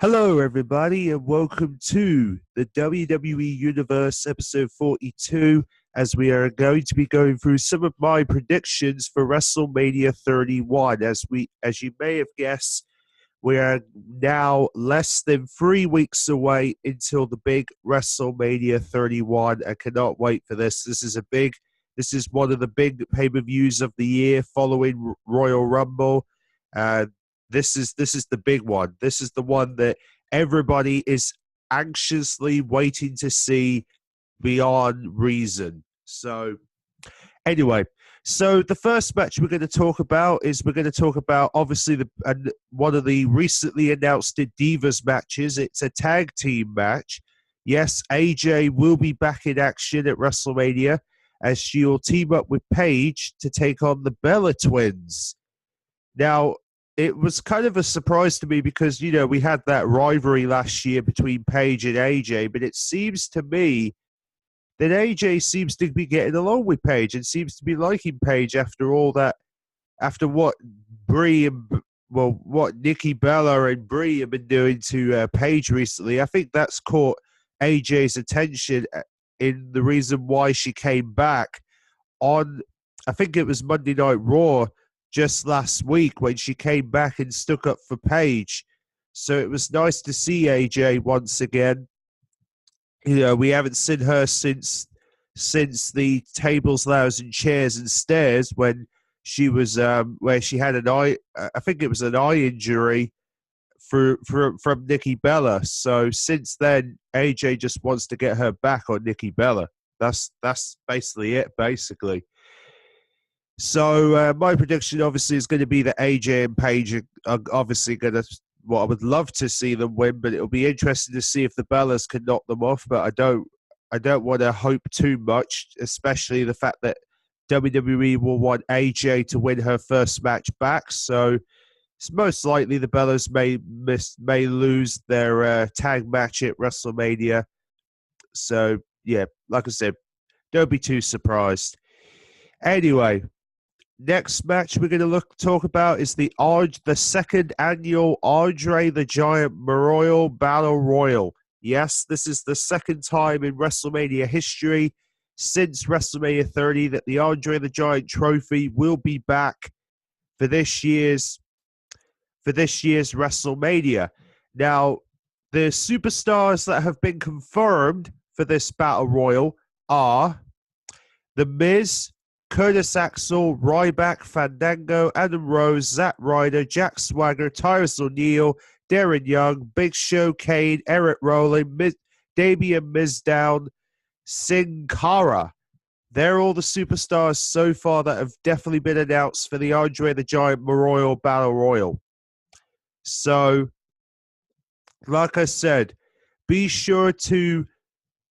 Hello, everybody, and welcome to the WWE Universe episode 42. As we are going to be going through some of my predictions for WrestleMania 31. As you may have guessed, we are now less than 3 weeks away until the big WrestleMania 31. I cannot wait for this. This is one of the big pay-per-views of the year following Royal Rumble. Uh, this is the big one. This is the one that everybody is anxiously waiting to see beyond reason. So anyway, so the first match we're going to talk about obviously one of the recently announced Divas matches. It's a tag team match. Yes, AJ will be back in action at WrestleMania as she will team up with Paige to take on the Bella Twins. Now, it was kind of a surprise to me because, we had that rivalry last year between Paige and AJ, but it seems to me that AJ seems to be getting along with Paige and seems to be liking Paige after all that, after what what Nikki Bella and Brie have been doing to Paige recently. I think that's caught AJ's attention in the reason why she came back on, I think it was Monday Night Raw, just last week when she came back and stuck up for Paige. So it was nice to see AJ once again. We haven't seen her since the tables, ladders, and chairs and stairs when she was where she had an eye. I think it was an eye injury from Nikki Bella. So since then, AJ just wants to get her back on Nikki Bella. That's basically it. Basically. So my prediction obviously is going to be that AJ and Paige are obviously going to, I would love to see them win, but it'll be interesting to see if the Bellas can knock them off. But I don't want to hope too much, especially the fact that WWE will want AJ to win her first match back. So it's most likely the Bellas may lose their tag match at WrestleMania. So yeah, like I said, don't be too surprised. Anyway. Next match we're going to talk about is the second annual Andre the Giant Memorial Battle Royal. Yes, this is the second time in WrestleMania history since WrestleMania 30 that the Andre the Giant Trophy will be back for this year's WrestleMania. Now, the superstars that have been confirmed for this Battle Royal are The Miz, Curtis Axel, Ryback, Fandango, Adam Rose, Zack Ryder, Jack Swagger, Tyrus O'Neil, Darren Young, Big Show, Kane, Eric Rowan, Damian Mizdown, Sin Cara. They're all the superstars so far that have definitely been announced for the Andre the Giant Memorial Battle Royal. So, like I said, be sure to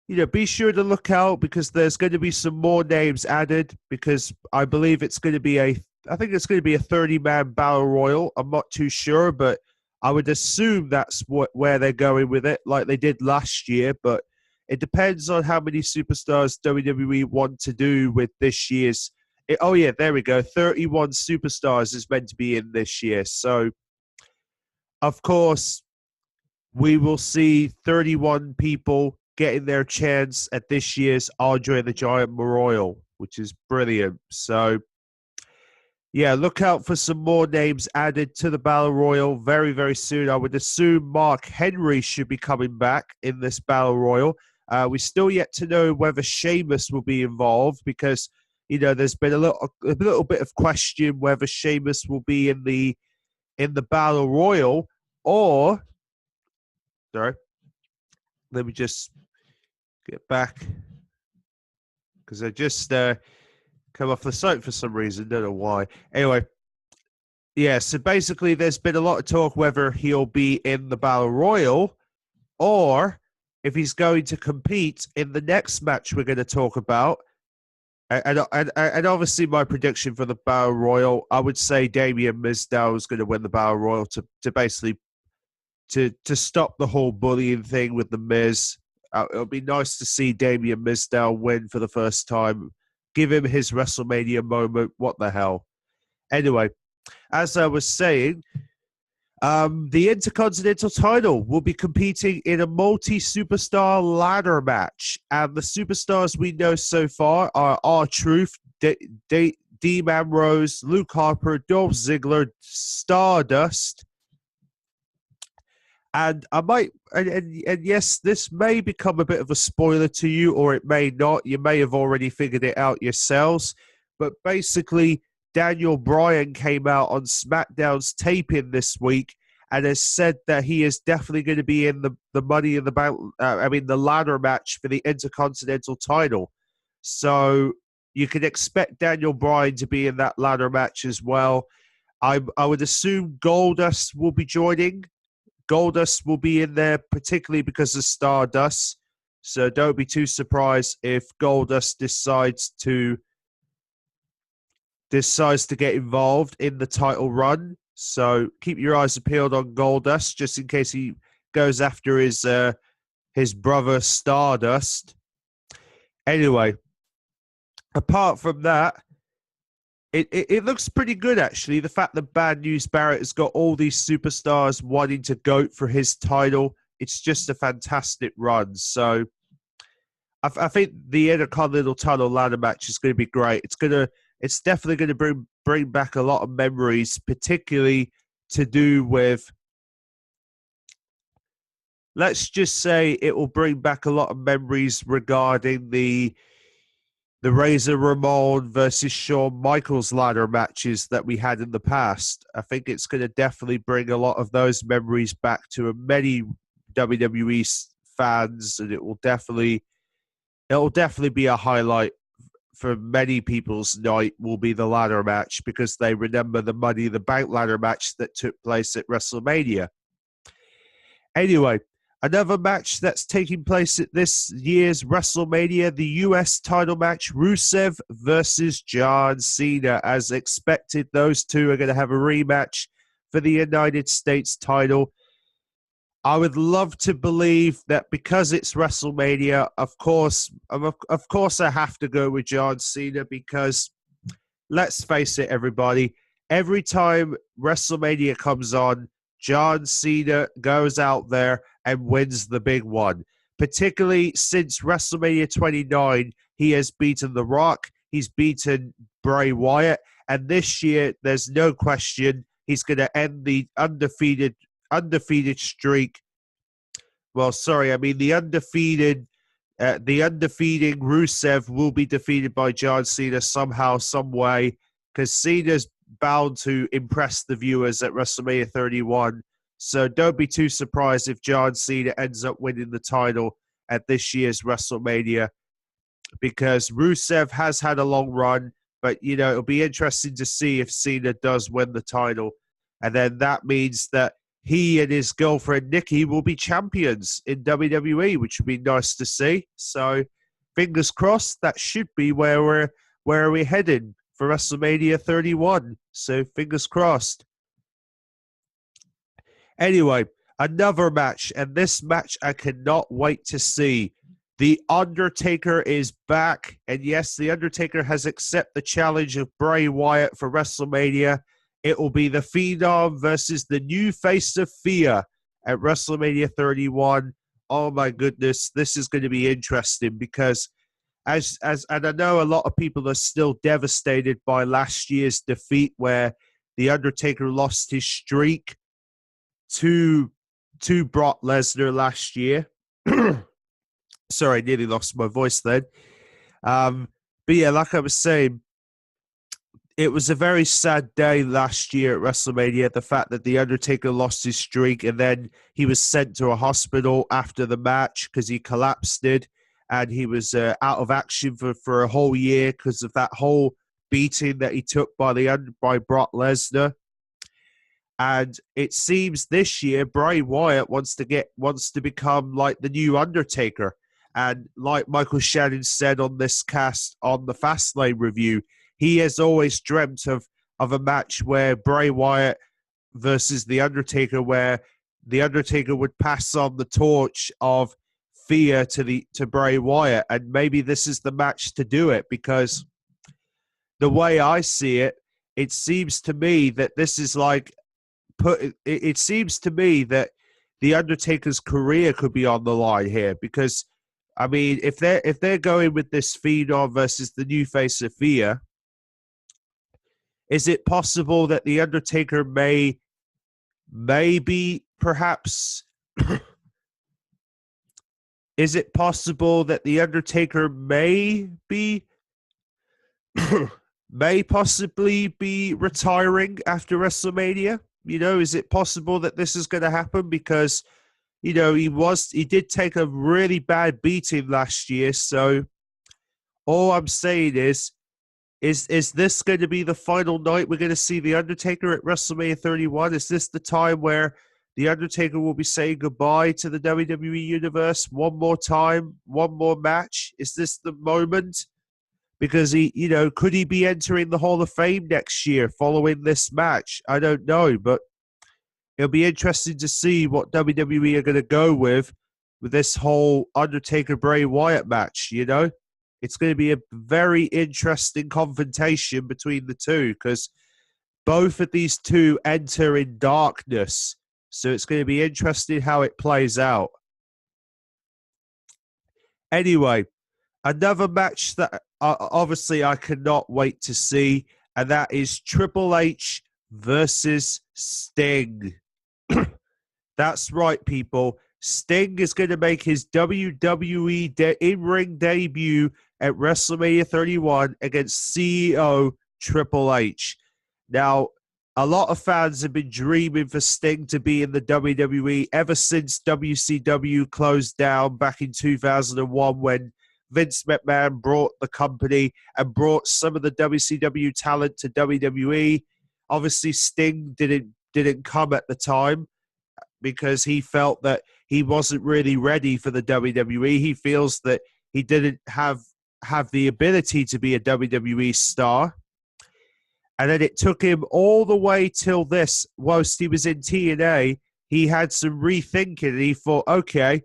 look out because there's going to be some more names added because I believe it's going to be a 30-man battle royal. I'm not too sure, but I would assume that's where they're going with it, like they did last year. But it depends on how many superstars WWE want to do with this year's. Oh yeah, there we go. 31 superstars is meant to be in this year. So, of course, we will see 31 people getting their chance at this year's Andre the Giant Memorial, which is brilliant. So, yeah, look out for some more names added to the Battle Royal very, very soon. I would assume Mark Henry should be coming back in this Battle Royal. We still yet to know whether Sheamus will be involved because, there's been a little bit of question whether Sheamus will be in the Battle Royal or... Sorry. Let me just get back because I just come off the site for some reason. Don't know why. Anyway, yeah. So basically, there's been a lot of talk whether he'll be in the Battle Royal or if he's going to compete in the next match we're going to talk about. And obviously, my prediction for the Battle Royal, I would say Damian Mizdow is going to win the Battle Royal to basically to stop the whole bullying thing with the Miz. It'll be nice to see Damian Mizdow win for the first time. Give him his WrestleMania moment. What the hell? Anyway, as I was saying, The Intercontinental title will be competing in a multi-superstar ladder match. And the superstars we know so far are R-Truth, Dean Ambrose, Luke Harper, Dolph Ziggler, Stardust. And I might, and yes, this may become a bit of a spoiler to you, or it may not. You may have already figured it out yourselves. But basically, Daniel Bryan came out on SmackDown's taping this week and has said that he is definitely going to be in the Money in the Bank, the ladder match for the Intercontinental title. So you can expect Daniel Bryan to be in that ladder match as well. I would assume Goldust will be joining. Goldust will be in there, particularly because of Stardust. So don't be too surprised if Goldust decides to get involved in the title run. So keep your eyes peeled on Goldust, just in case he goes after his brother Stardust. Anyway, apart from that, it looks pretty good, actually. The fact that Bad News Barrett has got all these superstars wanting to go for his title, it's just a fantastic run. So I think the Intercontinental title ladder match is going to be great. It's definitely going to bring back a lot of memories, particularly to do with, let's just say it will bring back a lot of memories regarding the Razor Ramon versus Shawn Michaels ladder matches that we had in the past. I think it's going to definitely bring a lot of those memories back to many WWE fans, and it will definitely be a highlight for many people's night. Will be the ladder match, because they remember the Money in the Bank ladder match that took place at WrestleMania. Anyway, another match that's taking place at this year's WrestleMania, the US title match, Rusev versus John Cena. As expected, those two are going to have a rematch for the United States title. I would love to believe that because it's WrestleMania, of course I have to go with John Cena, because let's face it, everybody, every time WrestleMania comes on, John Cena goes out there and wins the big one. Particularly since WrestleMania 29, he has beaten The Rock, he's beaten Bray Wyatt, and this year, there's no question, he's going to end the undefeated streak. Well, sorry, I mean the undefeating Rusev will be defeated by John Cena somehow, some way, because Cena's bound to impress the viewers at WrestleMania 31. So don't be too surprised if John Cena ends up winning the title at this year's WrestleMania, because Rusev has had a long run, but, it'll be interesting to see if Cena does win the title. And then that means that he and his girlfriend, Nikki, will be champions in WWE, which would be nice to see. So fingers crossed, that should be where we're headed for WrestleMania 31. So fingers crossed. Anyway, another match, and this match I cannot wait to see. The Undertaker is back, and yes, The Undertaker has accepted the challenge of Bray Wyatt for WrestleMania. It will be the Phenom versus the new face of Fear at WrestleMania 31. Oh my goodness, this is going to be interesting, because and I know a lot of people are still devastated by last year's defeat, where The Undertaker lost his streak to Brock Lesnar last year. Sorry, I nearly lost my voice then. But yeah, like I was saying, it was a very sad day last year at WrestleMania, the fact that The Undertaker lost his streak, and then he was sent to a hospital after the match because he collapsed, and he was out of action for a whole year because of that whole beating that he took by Brock Lesnar. And it seems this year Bray Wyatt wants to become like the new Undertaker. And like Michael Shannon said on this cast on the Fastlane review, he has always dreamt of a match where Bray Wyatt versus The Undertaker, where The Undertaker would pass on the torch of fear to Bray Wyatt. And maybe this is the match to do it, because the way I see it, it seems to me that this is like it seems to me that the Undertaker's career could be on the line here because, I mean, if they're going with this Phenom versus the new face of Fear, is it possible that the Undertaker maybe perhaps is it possible that the Undertaker may possibly be retiring after WrestleMania? You know, is it possible that this is going to happen? Because, you know, he did take a really bad beating last year. So all I'm saying is this going to be the final night we're going to see The Undertaker at WrestleMania 31? Is this the time where The Undertaker will be saying goodbye to the WWE Universe one more time, one more match? Is this the moment? Because could he be entering the Hall of Fame next year following this match? I don't know, but it'll be interesting to see what WWE are going to go with this whole Undertaker-Bray Wyatt match, you know? It's going to be a very interesting confrontation between the two because both of these two enter in darkness. So it's going to be interesting how it plays out. Anyway, another match that obviously I cannot wait to see, and that is Triple H versus Sting. That's right, people. Sting is going to make his WWE in-ring debut at WrestleMania 31 against CEO Triple H. Now, a lot of fans have been dreaming for Sting to be in the WWE ever since WCW closed down back in 2001 when Vince McMahon brought the company and brought some of the WCW talent to WWE. Obviously, Sting didn't come at the time because he felt that he wasn't really ready for the WWE. He feels that he didn't have the ability to be a WWE star. And then it took him all the way till this, whilst he was in TNA, he had some rethinking and he thought, okay,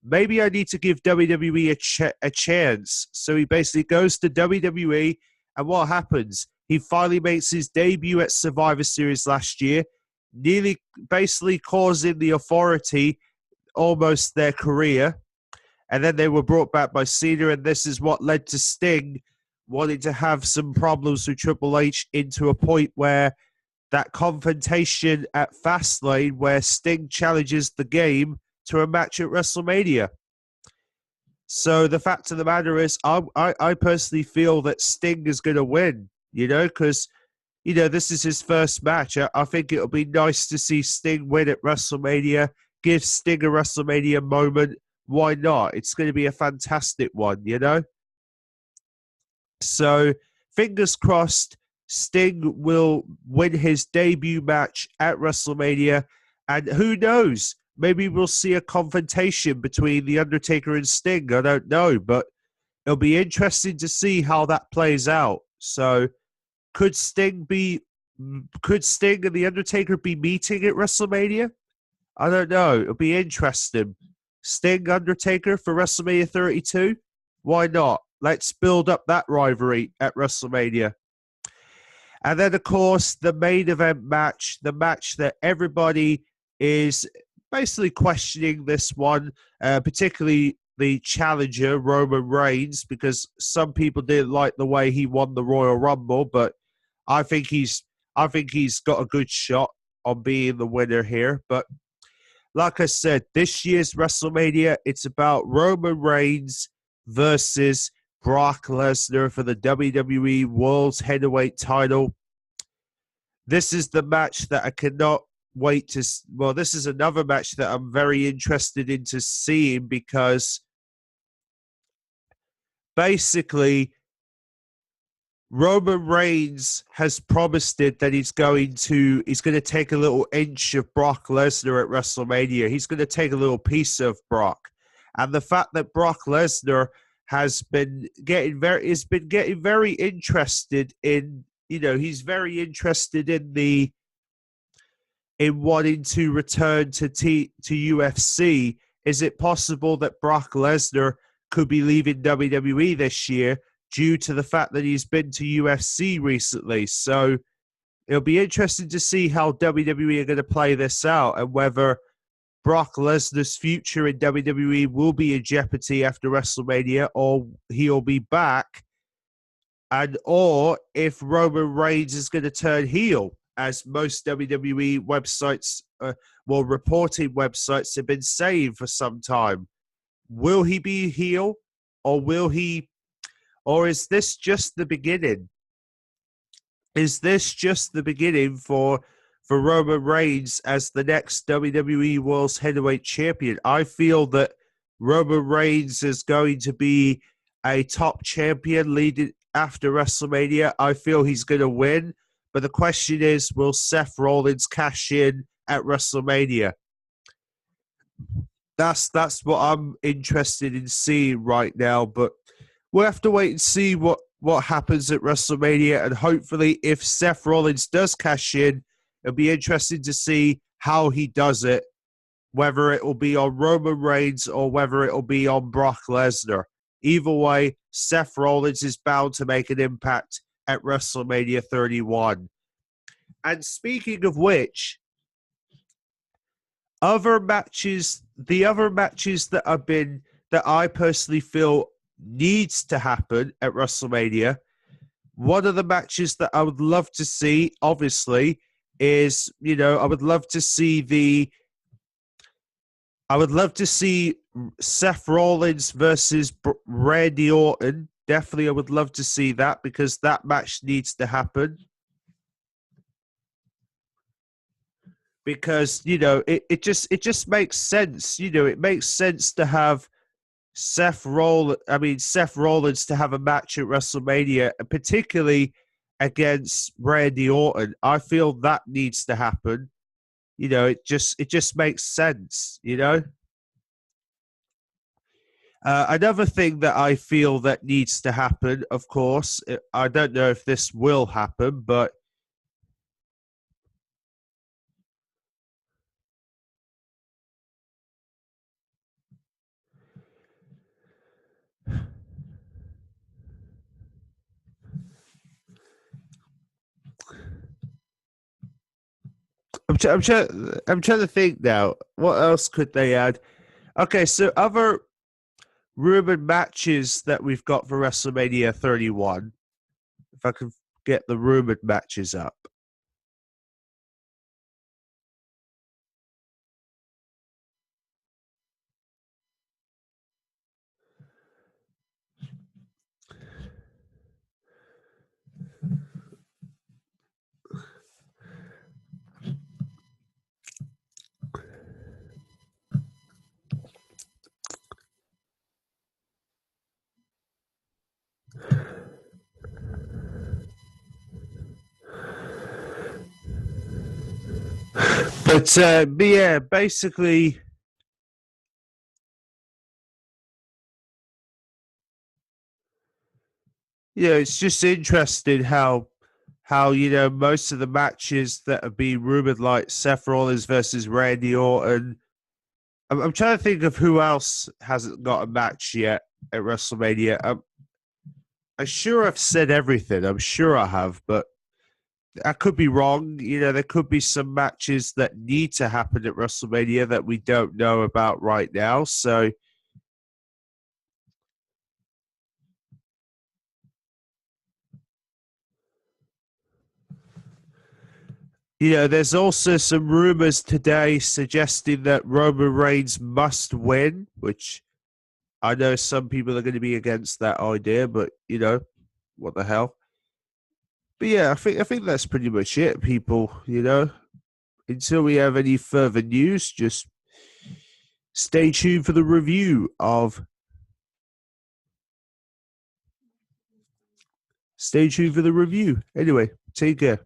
maybe I need to give WWE a chance. So he basically goes to WWE, and what happens? He finally makes his debut at Survivor Series last year, nearly basically causing the Authority almost their career. And then they were brought back by Cena, and this is what led to Sting wanting to have some problems with Triple H into a point where that confrontation at Fastlane where Sting challenges the game to a match at WrestleMania. So the fact of the matter is, I personally feel that Sting is going to win, because, this is his first match. I think it'll be nice to see Sting win at WrestleMania, give Sting a WrestleMania moment. Why not? It's going to be a fantastic one, So fingers crossed, Sting will win his debut match at WrestleMania. And who knows? Maybe we'll see a confrontation between The Undertaker and Sting. I don't know, but it'll be interesting to see how that plays out. So could Sting and The Undertaker be meeting at WrestleMania? I don't know. It'll be interesting. Sting, Undertaker for WrestleMania 32? Why not? Let's build up that rivalry at WrestleMania. And then, of course, the main event match, the match that everybody is basically questioning this one, particularly the challenger, Roman Reigns, because some people didn't like the way he won the Royal Rumble, but I think he's got a good shot on being the winner here. But like I said, this year's WrestleMania, it's about Roman Reigns versus Brock Lesnar for the WWE World's Heavyweight title. This is the match that I cannot wait to... Well, this is another match that I'm very interested into seeing because basically Roman Reigns has promised it that he's going to take a little inch of Brock Lesnar at WrestleMania. He's going to take a little piece of Brock. And the fact that Brock Lesnar has been getting very interested in, he's very interested in wanting to return to UFC. Is it possible that Brock Lesnar could be leaving WWE this year due to the fact that he's been to UFC recently? So it'll be interesting to see how WWE are going to play this out and whether Brock Lesnar's future in WWE will be in jeopardy after WrestleMania, or he'll be back, and or if Roman Reigns is going to turn heel, as most WWE websites, reporting websites have been saying for some time. Will he be heel, or is this just the beginning? Is this just the beginning for Roman Reigns as the next WWE World Heavyweight Champion? I feel that Roman Reigns is going to be a top champion leading after WrestleMania. I feel he's going to win, but the question is, will Seth Rollins cash in at WrestleMania? That's what I'm interested in seeing right now, but we'll have to wait and see what happens at WrestleMania, and hopefully if Seth Rollins does cash in, it'll be interesting to see how he does it, whether it will be on Roman Reigns or whether it will be on Brock Lesnar. Either way, Seth Rollins is bound to make an impact at WrestleMania 31. And speaking of which, the other matches that I personally feel needs to happen at WrestleMania, one of the matches that I would love to see, obviously, is, I would love to see Seth Rollins versus Randy Orton. Definitely, I would love to see that, because that match needs to happen. Because, it just makes sense. It makes sense to have Seth Rollins to have a match at WrestleMania, particularly against Randy Orton. I feel that needs to happen. It just makes sense, Another thing that I feel that needs to happen, of course, I don't know if this will happen, but I'm trying to think now. What else could they add? Okay, so other rumored matches that we've got for WrestleMania 31. If I can get the rumored matches up. But yeah, basically, it's just interesting how most of the matches that have been rumored, like Seth Rollins versus Randy Orton. I'm trying to think of who else hasn't got a match yet at WrestleMania. I'm sure I've said everything. I'm sure I have, but I could be wrong. There could be some matches that need to happen at WrestleMania that we don't know about right now. So, there's also some rumors today suggesting that Roman Reigns must win, which I know some people are going to be against that idea, but what the hell? But yeah, I think that's pretty much it, people. Until we have any further news, just stay tuned for the review of. Stay tuned for the review. Anyway, take care.